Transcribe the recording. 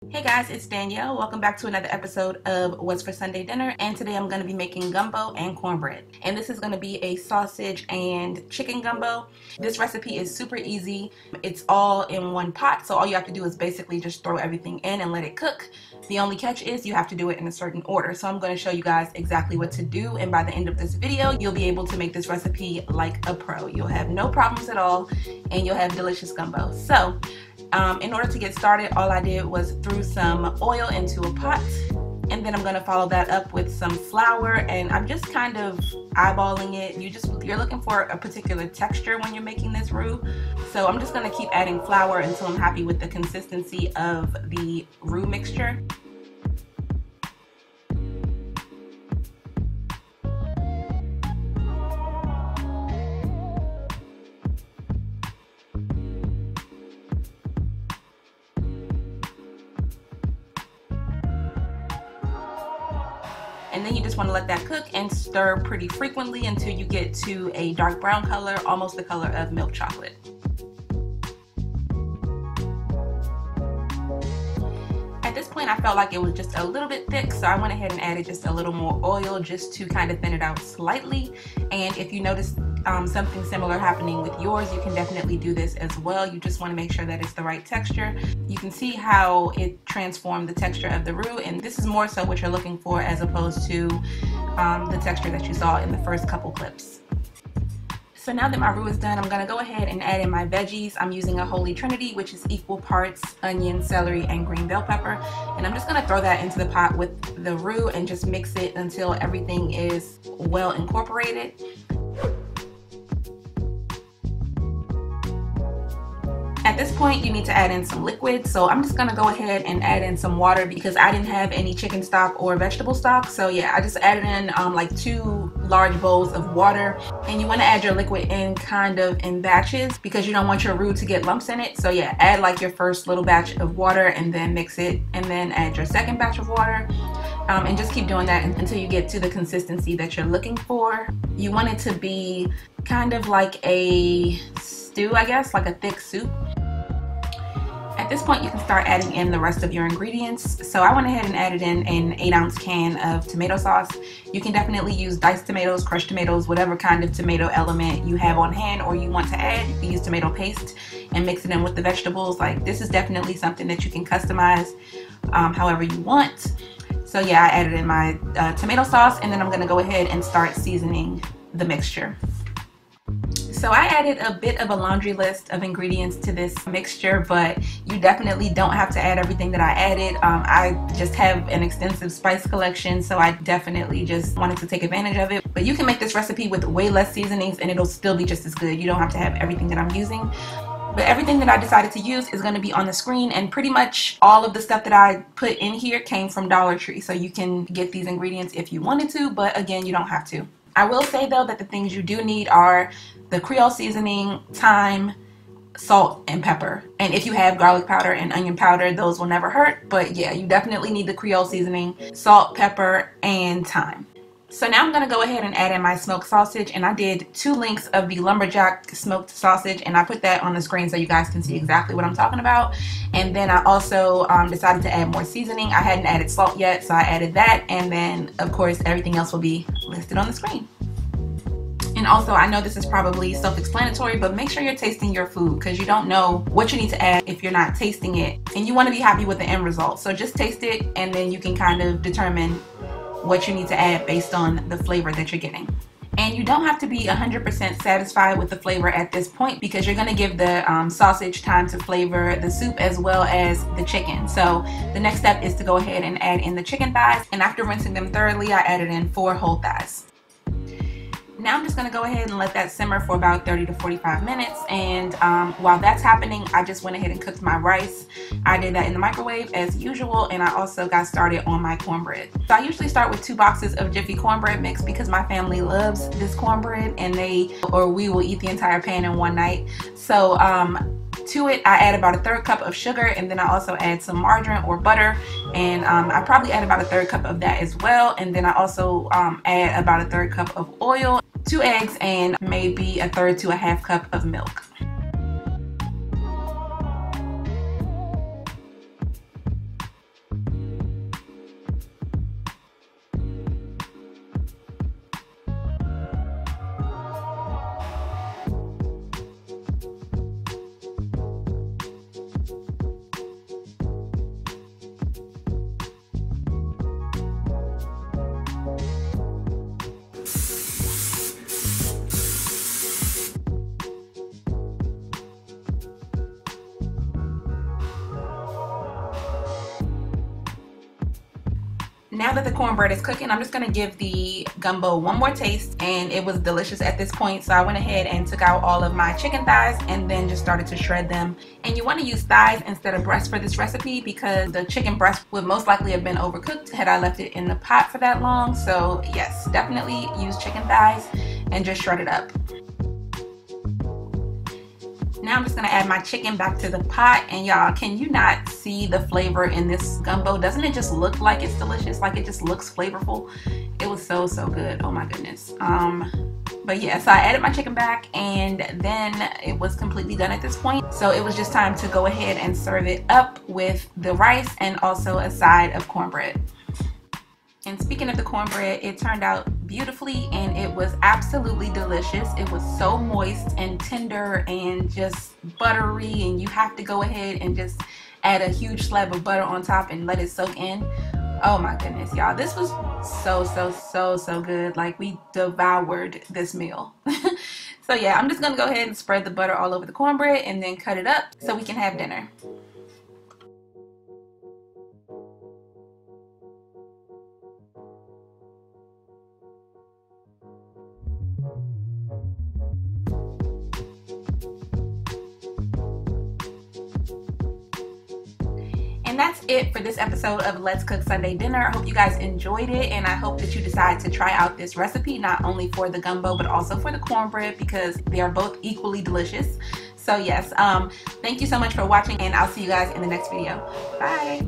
Hey guys, it's Danielle. Welcome back to another episode of What's for Sunday Dinner, and today I'm going to be making gumbo and cornbread. And this is going to be a sausage and chicken gumbo. This recipe is super easy. It's all in one pot, so all you have to do is basically just throw everything in and let it cook. The only catch is you have to do it in a certain order. So I'm going to show you guys exactly what to do, and by the end of this video, you'll be able to make this recipe like a pro. You'll have no problems at all, and you'll have delicious gumbo. So in order to get started, all I did was threw some oil into a pot, and then I'm going to follow that up with some flour, and I'm just kind of eyeballing it. You're looking for a particular texture when you're making this roux, so I'm just going to keep adding flour until I'm happy with the consistency of the roux mixture. And then you just want to let that cook and stir pretty frequently until you get to a dark brown color, almost the color of milk chocolate. At this point, I felt like it was just a little bit thick, so I went ahead and added just a little more oil just to kind of thin it out slightly. And if you notice something similar happening with yours, you can definitely do this as well. You just want to make sure that it's the right texture. You can see how it transformed the texture of the roux, and this is more so what you're looking for as opposed to the texture that you saw in the first couple clips. So now that my roux is done, I'm going to go ahead and add in my veggies. I'm using a holy trinity, which is equal parts onion, celery, and green bell pepper. And I'm just going to throw that into the pot with the roux and just mix it until everything is well incorporated. At this point, you need to add in some liquid, so I'm just going to go ahead and add in some water because I didn't have any chicken stock or vegetable stock. So yeah, I just added in like 2 large bowls of water, and you want to add your liquid in kind of in batches because you don't want your roux to get lumps in it. So yeah, add like your first little batch of water and then mix it, and then add your second batch of water. And just keep doing that until you get to the consistency that you're looking for. You want it to be kind of like a stew, I guess, like a thick soup. At this point, you can start adding in the rest of your ingredients. So I went ahead and added in an 8-ounce can of tomato sauce. You can definitely use diced tomatoes, crushed tomatoes, whatever kind of tomato element you have on hand or you want to add. You can use tomato paste and mix it in with the vegetables. Like, this is definitely something that you can customize however you want. So yeah, I added in my tomato sauce, and then I'm going to go ahead and start seasoning the mixture. So I added a bit of a laundry list of ingredients to this mixture, but you definitely don't have to add everything that I added. I just have an extensive spice collection, so I definitely just wanted to take advantage of it. But you can make this recipe with way less seasonings and it'll still be just as good. You don't have to have everything that I'm using. But everything that I decided to use is going to be on the screen, and pretty much all of the stuff that I put in here came from Dollar Tree. So you can get these ingredients if you wanted to, but again, you don't have to. I will say though that the things you do need are the Creote seasoning, thyme, salt, and pepper. And if you have garlic powder and onion powder, those will never hurt. But yeah, you definitely need the Creote seasoning, salt, pepper, and thyme. So now I'm going to go ahead and add in my smoked sausage, and I did 2 links of the Lumberjack Smoked Sausage, and I put that on the screen so you guys can see exactly what I'm talking about. And then I also decided to add more seasoning. I hadn't added salt yet, so I added that, and then of course everything else will be listed on the screen. And also, I know this is probably self-explanatory, but make sure you're tasting your food because you don't know what you need to add if you're not tasting it, and you want to be happy with the end result. So just taste it, and then you can kind of determine what you need to add based on the flavor that you're getting. And you don't have to be 100% satisfied with the flavor at this point because you're going to give the sausage time to flavor the soup as well as the chicken. So the next step is to go ahead and add in the chicken thighs, and after rinsing them thoroughly, I added in 4 whole thighs. Now I'm just going to go ahead and let that simmer for about 30 to 45 minutes, and while that's happening, I just went ahead and cooked my rice. I did that in the microwave as usual, and I also got started on my cornbread. So I usually start with 2 boxes of Jiffy cornbread mix because my family loves this cornbread, and we will eat the entire pan in one night. So to it, I add about a 1/3 cup of sugar, and then I also add some margarine or butter, and I probably add about a 1/3 cup of that as well. And then I also add about a 1/3 cup of oil, 2 eggs, and maybe a 1/3 to a 1/2 cup of milk. Now that the cornbread is cooking, I'm just gonna give the gumbo one more taste, and it was delicious at this point. So I went ahead and took out all of my chicken thighs and then just started to shred them. And you want to use thighs instead of breast for this recipe because the chicken breast would most likely have been overcooked had I left it in the pot for that long. So yes, definitely use chicken thighs and just shred it up. Now I'm just gonna add my chicken back to the pot, and y'all, can you not see the flavor in this gumbo? Doesn't it just look like it's delicious? Like it just looks flavorful. It was so good. Oh my goodness. But yeah, so I added my chicken back, and then it was completely done at this point. So it was just time to go ahead and serve it up with the rice and also a side of cornbread. And speaking of the cornbread, it turned out beautifully and it was absolutely delicious. It was so moist and tender and just buttery, and you have to go ahead and just add a huge slab of butter on top and let it soak in. Oh my goodness, y'all, this was so good. Like, we devoured this meal. So yeah, I'm just gonna go ahead and spread the butter all over the cornbread and then cut it up so we can have dinner. And that's it for this episode of Let's Cook Sunday Dinner. I hope you guys enjoyed it, and I hope that you decide to try out this recipe, not only for the gumbo, but also for the cornbread, because they are both equally delicious. So yes, thank you so much for watching, and I'll see you guys in the next video. Bye.